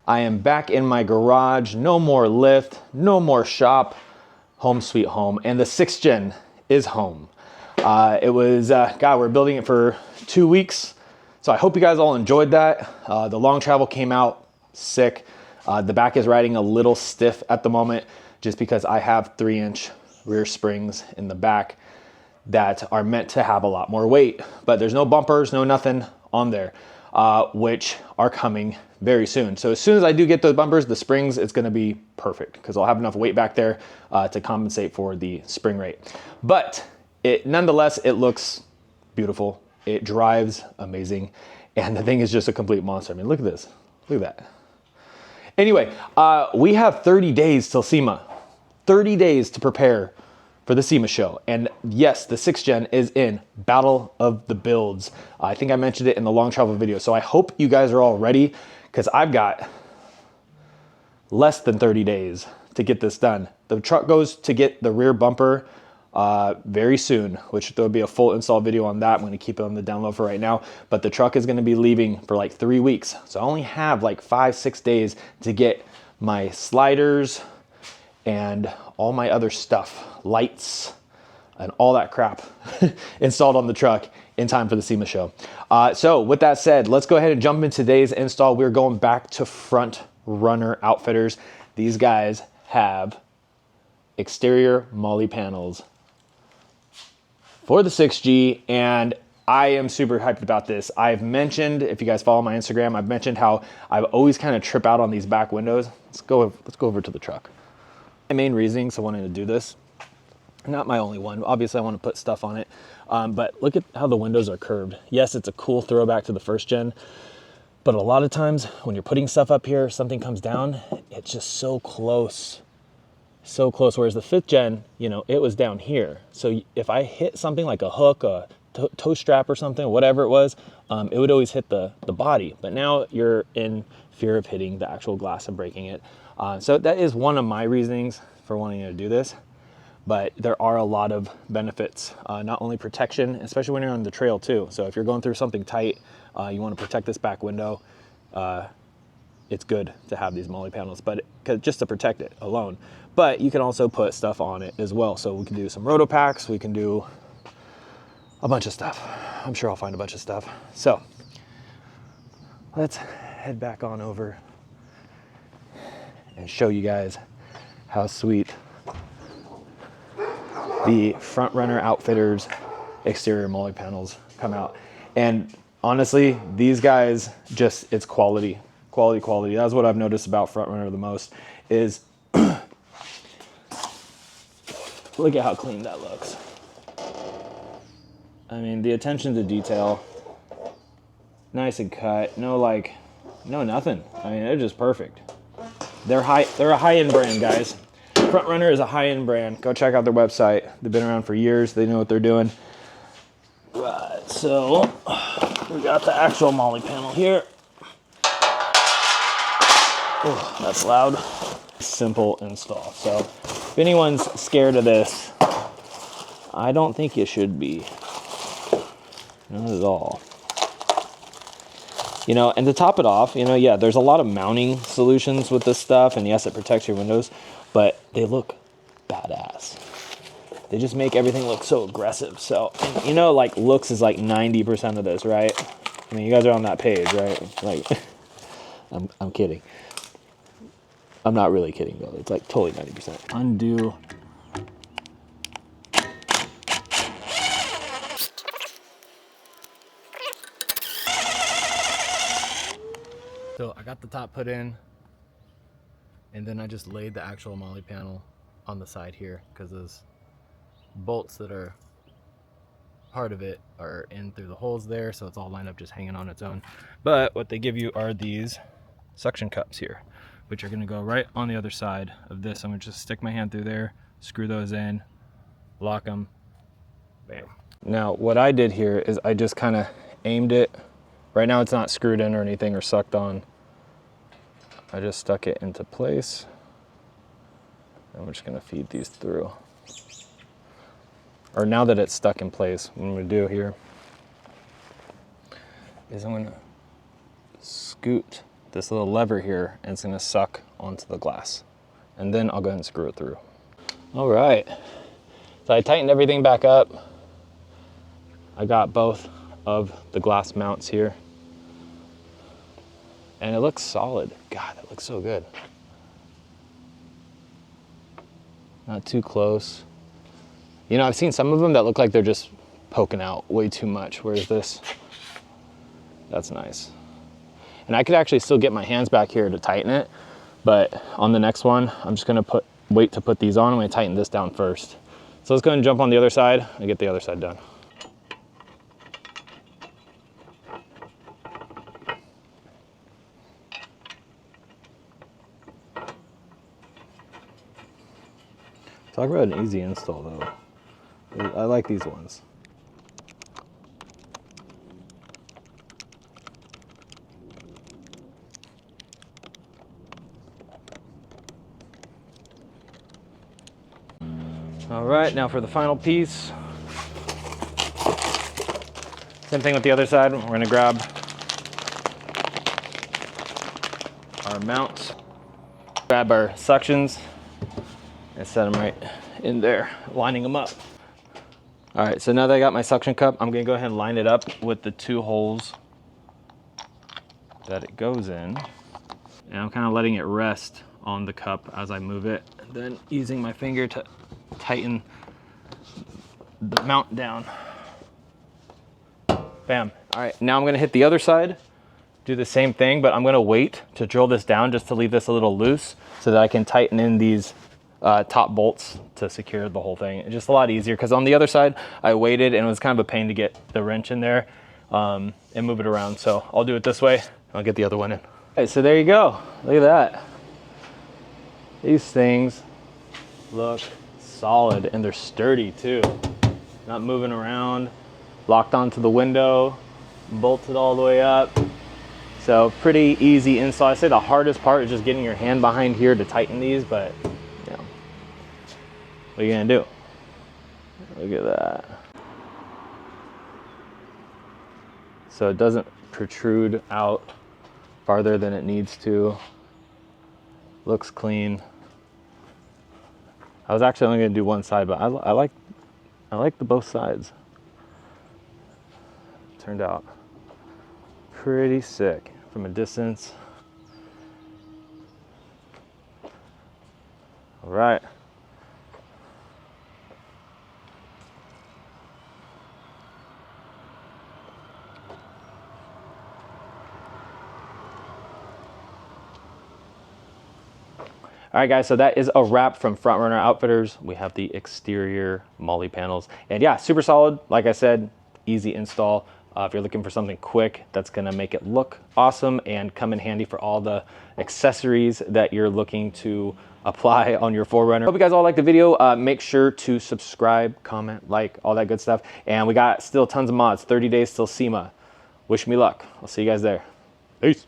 I am back in my garage. No more lift, no more shop. Home sweet home. And the 6th gen is home. It was, God, we're building it for 2 weeks. So I hope you guys all enjoyed that. The long travel came out sick. The back is riding a little stiff at the moment just because I have 3-inch rear springs in the back that are meant to have a lot more weight, but there's no bumpers, no nothing on there, which are coming very soon. So as soon as I do get those bumpers, the springs, it's gonna be perfect because I'll have enough weight back there to compensate for the spring rate. But nonetheless, it looks beautiful. It drives amazing. And the thing is just a complete monster. I mean, look at this, look at that. Anyway, we have 30 days till SEMA, 30 days to prepare for the SEMA show. And yes, the 6th gen is in Battle of the Builds. I think I mentioned it in the long travel video. So I hope you guys are all ready because I've got less than 30 days to get this done. The truck goes to get the rear bumper very soon, which there'll be a full install video on that. I'm going to keep it on the download for right now, but the truck is going to be leaving for like 3 weeks. So I only have like 5-6 days to get my sliders and all my other stuff, lights and all that crap installed on the truck in time for the SEMA show. So with that said, let's go ahead and jump into today's install. We're going back to 4runner Outfitters. These guys have exterior MOLLE panels for the 6G, and I am super hyped about this. I've mentioned, if you guys follow my Instagram, I've mentioned how I've always kind of trip out on these back windows. Let's go over to the truck. My main reasons I wanted to do this, not my only one, obviously I want to put stuff on it, but look at how the windows are curved. Yes, it's a cool throwback to the 1st gen, but a lot of times when you're putting stuff up here, something comes down, it's just so close. So close, whereas the 5th gen, you know, it was down here. So if I hit something like a hook, a toe strap or something, whatever it was, it would always hit the body. But now you're in fear of hitting the actual glass and breaking it. So that is one of my reasonings for wanting to do this. But there are a lot of benefits, not only protection, especially when you're on the trail too. So if you're going through something tight, you want to protect this back window, it's good to have these MOLLE panels, but just to protect it alone. But you can also put stuff on it as well. So we can do some Rotopax, we can do a bunch of stuff. I'm sure I'll find a bunch of stuff. So let's head back on over and show you guys how sweet the 4runner Outfitters exterior MOLLE panels come out. And honestly, these guys just, it's quality. That's what I've noticed about 4runner the most is look at how clean that looks. I mean, the attention to detail, nice and cut, no nothing. I mean, they're just perfect. They're a high-end brand, guys. 4runner is a high-end brand. Go check out their website. They've been around for years. They know what they're doing. Right, so we got the actual MOLLE panel here. Oh, that's loud. Simple install. So if anyone's scared of this, I don't think you should be. Not at all. You know, and to top it off, you know, yeah, there's a lot of mounting solutions with this stuff, and yes, it protects your windows, but they look badass. They just make everything look so aggressive. So, and, you know, like looks is like 90% of this, right? I mean, you guys are on that page, right? Like, I'm kidding. I'm not really kidding though. It's like totally 90%. Undo. So I got the top put in, and then I just laid the actual MOLLE panel on the side here because those bolts that are part of it are in through the holes there, so it's all lined up just hanging on its own. But what they give you are these suction cups here, which are going to go right on the other side of this. I'm going to just stick my hand through there, screw those in, lock them, bam. Now what I did here is I just kind of aimed it. Right now it's not screwed in or anything or sucked on. I just stuck it into place. And we're just going to feed these through. Or now that it's stuck in place, what I'm going to do here is I'm going to scoot this little lever here, and it's gonna suck onto the glass. And then I'll go ahead and screw it through. All right, so I tightened everything back up. I got both of the glass mounts here. And it looks solid. God, that looks so good. Not too close. You know, I've seen some of them that look like they're just poking out way too much, whereas this, that's nice. And I could actually still get my hands back here to tighten it, but on the next one, I'm just gonna wait to put these on. I'm gonna tighten this down first. So let's go ahead and jump on the other side and get the other side done. Talk about an easy install though. I like these ones. All right, now for the final piece. Same thing with the other side. We're gonna grab our mounts, grab our suctions, and set them right in there, lining them up. All right, so now that I got my suction cup, I'm gonna go ahead and line it up with the 2 holes that it goes in. And I'm kind of letting it rest on the cup as I move it, and then using my finger to tighten the mount down. Bam. All right, now I'm gonna hit the other side, do the same thing, but I'm gonna wait to drill this down just to leave this a little loose so that I can tighten in these top bolts to secure the whole thing. It's just a lot easier because on the other side, I waited and it was kind of a pain to get the wrench in there and move it around. So I'll do it this way. I'll get the other one in. Okay, so there you go. Look at that. These things look solid and they're sturdy too. Not moving around, locked onto the window, bolted all the way up. So pretty easy install. I say the hardest part is just getting your hand behind here to tighten these, but you know, what are you gonna do? Look at that. So it doesn't protrude out farther than it needs to. Looks clean. I was actually only gonna do one side, but I like the both sides. Turned out pretty sick from a distance. All right. All right, guys, so that is a wrap from 4runner Outfitters. We have the exterior MOLLE panels. And yeah, super solid. Like I said, easy install. If you're looking for something quick that's gonna make it look awesome and come in handy for all the accessories that you're looking to apply on your 4runner. Hope you guys all liked the video. Make sure to subscribe, comment, like, all that good stuff. And we got still tons of mods, 30 days till SEMA. Wish me luck. I'll see you guys there. Peace.